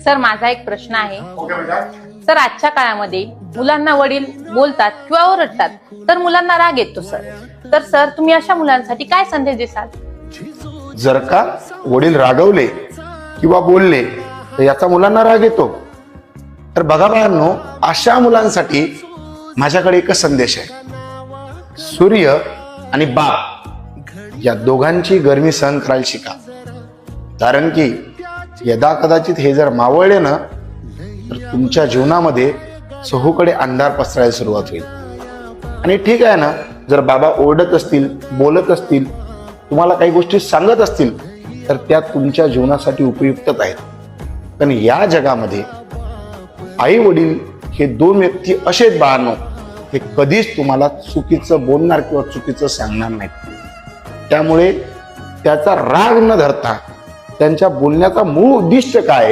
Sir माझा एक प्रश्न आहे। सर आजच्या काळामध्ये मुलांना वडील बोलतात किंवा ओरडतात तर मुलांना राग येतो सर। तर सर तुम्ही अशा मुलांसाठी काय संदेश देसाल? जर का वडील रागवले किंवा बोलले तर याचा मुलांना राग येतो, तर बघा बाळांनो, अशा मुलांसाठी माझ्याकडे एकच संदेश आहे। सूर्य आणि बाप या दोघांची गरमी सहन करायला शिका, कारण की यदा कदाचित हे जर मावळले ना तर तुमच्या जीवनामध्ये चहूकडे अंधार पसरायला सुरुवात होईल। आणि ठीक आहे ना, जर बाबा ओरडत असतील, बोलत असतील, तुम्हाला काही गोष्टी सांगत असतील तर त्या तुमच्या जीवनासाठी उपयुक्तच आहेत। पण या जगामध्ये आई वडील हे दोन व्यक्ती असे आहेत बाळांनो, हे कधीच तुम्हाला चुकीचं बोलणार किंवा चुकीचं सांगणार नाहीत। त्यामुळे त्याचा राग न धरता त्यांच्या बोलण्याचा मूळ उद्दिष्ट काय